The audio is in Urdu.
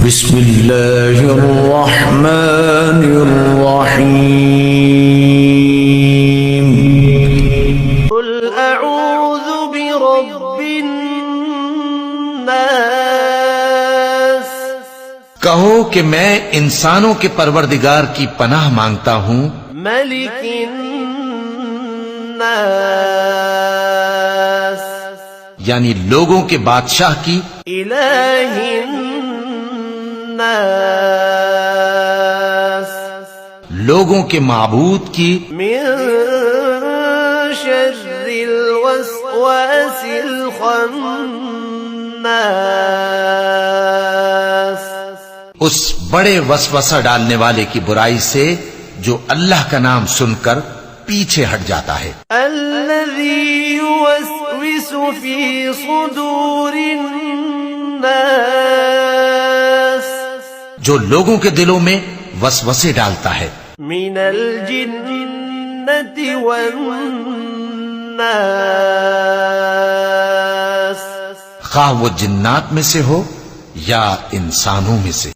بسم اللہ الرحمن الرحیم قل اعوذ برب الناس، کہو کہ میں انسانوں کے پروردگار کی پناہ مانگتا ہوں، ملک الناس، یعنی لوگوں کے بادشاہ کی، الہ الناس، لوگوں کے معبود کی، من شر الوسواس الخناس، اس بڑے وسوسہ ڈالنے والے کی برائی سے جو اللہ کا نام سن کر پیچھے ہٹ جاتا ہے، الذي يوسوس في صدور الناس، جو لوگوں کے دلوں میں وسوسے ڈالتا ہے، من الجنة والناس، خواہ وہ جنات میں سے ہو یا انسانوں میں سے۔